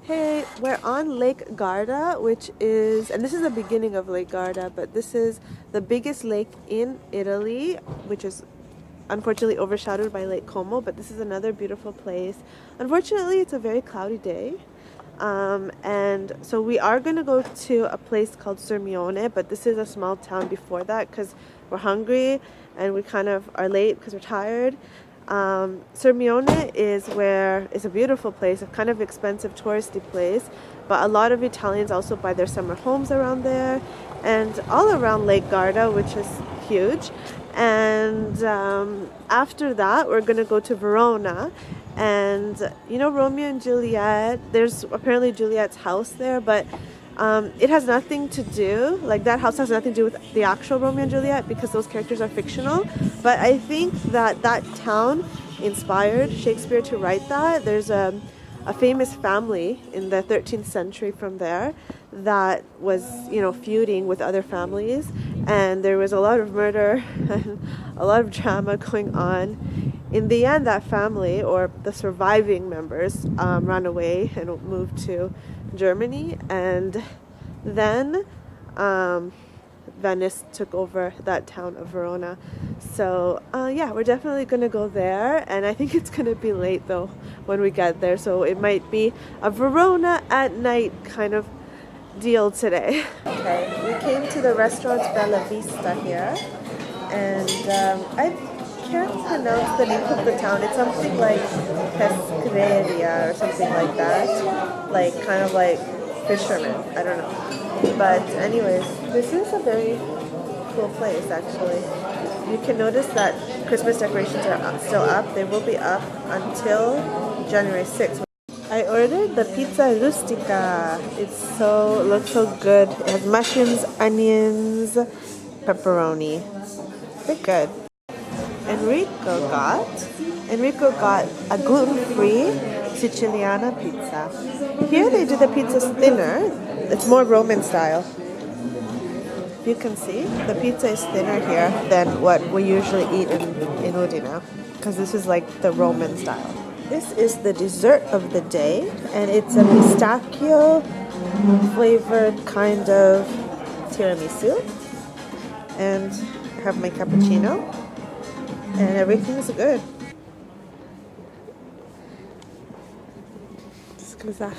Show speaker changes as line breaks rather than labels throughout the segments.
Hey, we're on Lake Garda, which is, and this is the beginning of Lake Garda, but this is the biggest lake in Italy, which is unfortunately overshadowed by Lake Como, but this is another beautiful place. Unfortunately, it's a very cloudy day. And so we are going to go to a place called Sirmione, but this is a small town before that because we're hungry and we kind of are late because we're tired. Sirmione is where it's a beautiful place, a kind of expensive touristy place, but a lot of Italians also buy their summer homes around there and all around Lake Garda, which is huge. And after that, we're going to go to Verona. And you know Romeo and Juliet, there's apparently Juliet's house there, but it has nothing to do, like that house has nothing to do with the actual Romeo and Juliet because those characters are fictional. But I think that that town inspired Shakespeare to write that. There's a famous family in the 13th century from there that was, you know, feuding with other families, and there was a lot of murder and a lot of drama going on. In the end, that family, or the surviving members, ran away and moved to Germany, and then Venice took over that town of Verona. So yeah, we're definitely going to go there, and I think it's going to be late though when we get there, so it might be a Verona at night kind of deal today. Okay, we came to the restaurant Bella Vista here, and I can't pronounce the name of the town. It's something like Pescaria or something like that, like kind of like fishermen, I don't know. But anyways, this is a very cool place actually. You can notice that Christmas decorations are still up. They will be up until January 6th. I ordered the pizza rustica. It looks so good. It has mushrooms, onions, pepperoni. They're good. Enrico got a gluten-free Siciliana pizza. Here they do the pizzas thinner. It's more Roman style. You can see the pizza is thinner here than what we usually eat in Udine, because this is like the Roman style. This is the dessert of the day, and it's a pistachio flavored kind of tiramisu. And I have my cappuccino, and everything's good. Scusa.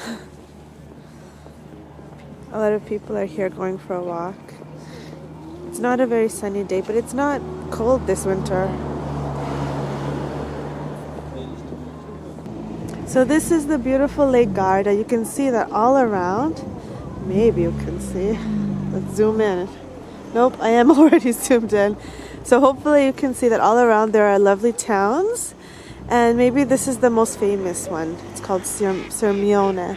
A lot of people are here going for a walk. It's not a very sunny day, but it's not cold this winter. So this is the beautiful Lake Garda. You can see that all around. Maybe you can see. Let's zoom in. Nope, I am already zoomed in. So hopefully you can see that all around there are lovely towns. And maybe this is the most famous one. It's called Sirmione.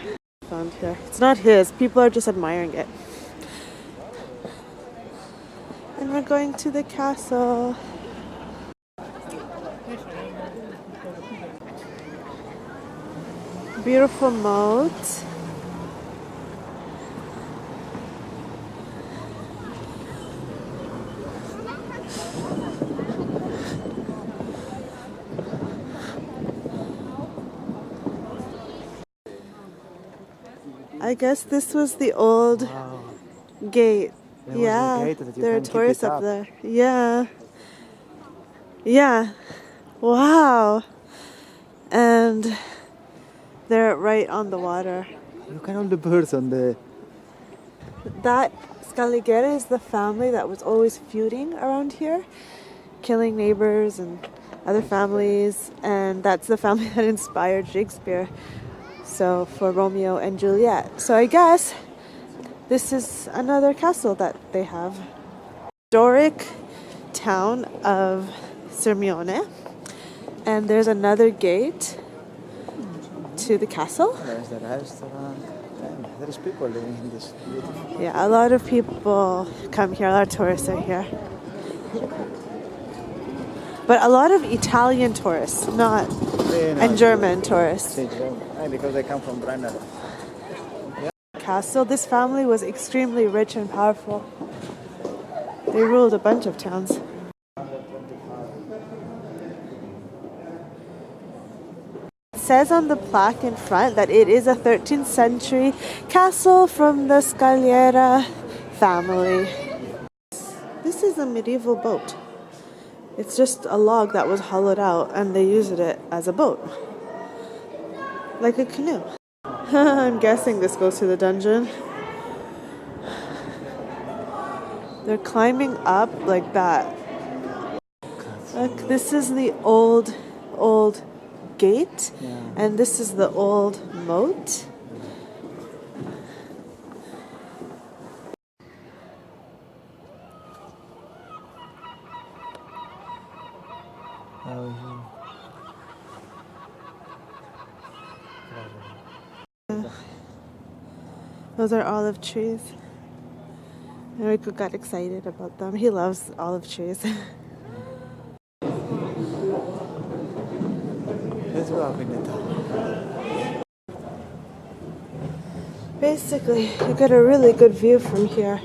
Found here. It's not his. People are just admiring it. And we're going to the castle. Beautiful moat. I guess this was the old gate. Yeah, there are tourists up there. Yeah. Yeah. Wow. And they're right on the water.
Look at all the birds on the...
That Scaligera is the family that was always feuding around here, killing neighbors and other families, and that's the family that inspired Shakespeare. So for Romeo and Juliet. So I guess this is another castle that they have. Historic town of Sirmione, and there's another gate to the castle.
There's the restaurant. There's people living in this beautiful...
Yeah, a lot of people come here. A lot of tourists are here. But a lot of Italian tourists, and German tourists.
Because they come from Brenner.
Castle. This family was extremely rich and powerful. They ruled a bunch of towns. says on the plaque in front that it is a 13th century castle from the Scagliera family. This is a medieval boat. It's just a log that was hollowed out and they used it as a boat. Like a canoe. I'm guessing this goes to the dungeon. They're climbing up like that. Look, this is the old gate, and this is the old moat. Those are olive trees. Enrico got excited about them. He loves olive trees.
Let's go up in the town.
Basically, you get a really good view from here.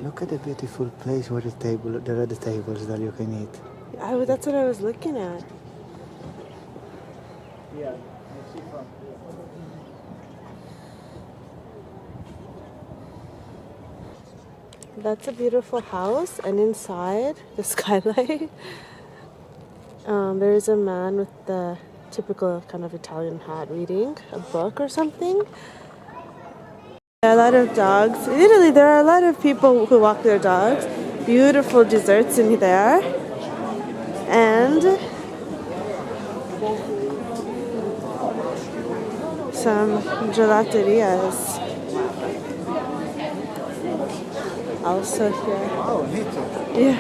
Look at the beautiful place where there are the tables that you can eat.
That's what I was looking at. That's a beautiful house, and inside the skylight, there is a man with the typical kind of Italian hat reading a book or something. There are a lot of dogs. In Italy, there are a lot of people who walk their dogs. Beautiful desserts in there. And some gelaterias. Also here.
Oh, neat.
Yeah.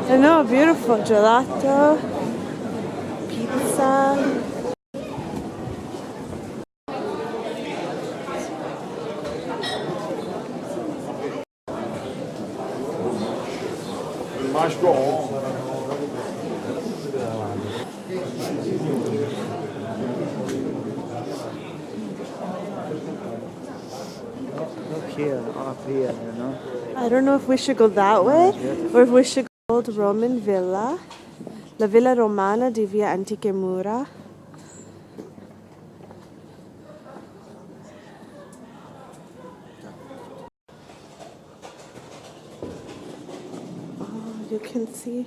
I know, beautiful gelato, pizza.
Look here, up here, you know.
I don't know if we should go that way or if we should go to Roman villa. La Villa Romana di Via Antiche Mura. Oh, you can see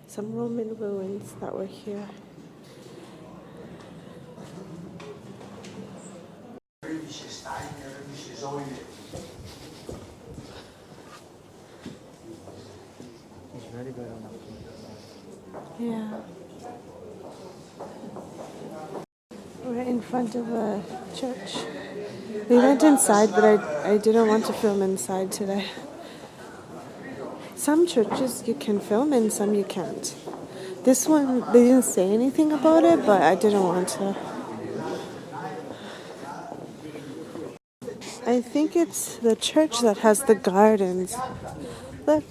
some Roman ruins that were here.
It's very Verona.
Yeah. We're in front of a church. We went inside, but I didn't want to film inside today. Some churches you can film and some you can't. This one, they didn't say anything about it, but I didn't want to. I think it's the church that has the gardens. Look.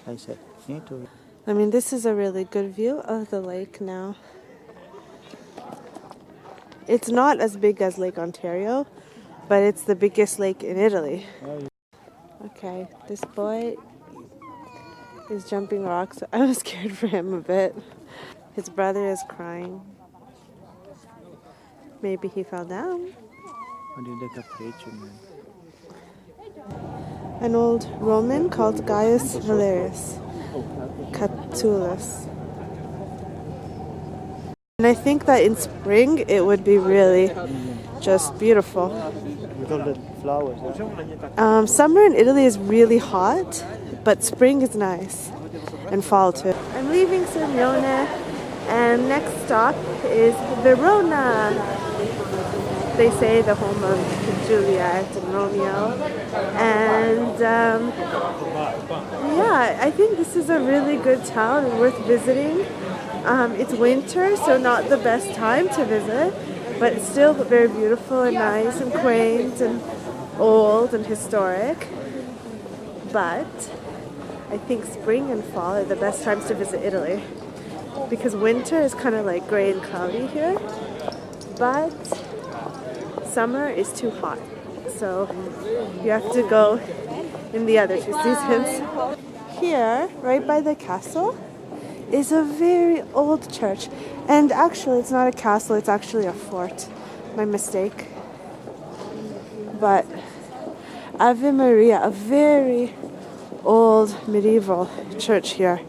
I said, need to.
I mean, this is a really good view of the lake now. It's not as big as Lake Ontario, but it's the biggest lake in Italy. Okay, this boy is jumping rocks. I was scared for him a bit. His brother is crying. Maybe he fell down.
What did they capriccio, man?
An old Roman called Gaius Valerius Catulus. And I think that in spring it would be really just beautiful.
With all the flowers.
Summer in Italy is really hot, but spring is nice. And fall too. I'm leaving Sirmione, and next stop is Verona. They say the home of Juliet and Romeo. And yeah, I think this is a really good town and worth visiting. It's winter, so not the best time to visit, but it's still very beautiful and nice and quaint and old and historic. But I think spring and fall are the best times to visit Italy because winter is kind of like gray and cloudy here, but summer is too hot. So you have to go in the other two seasons. Here, right by the castle, is a very old church. And actually, it's not a castle, it's actually a fort. My mistake. But Ave Maria, a very old medieval church here.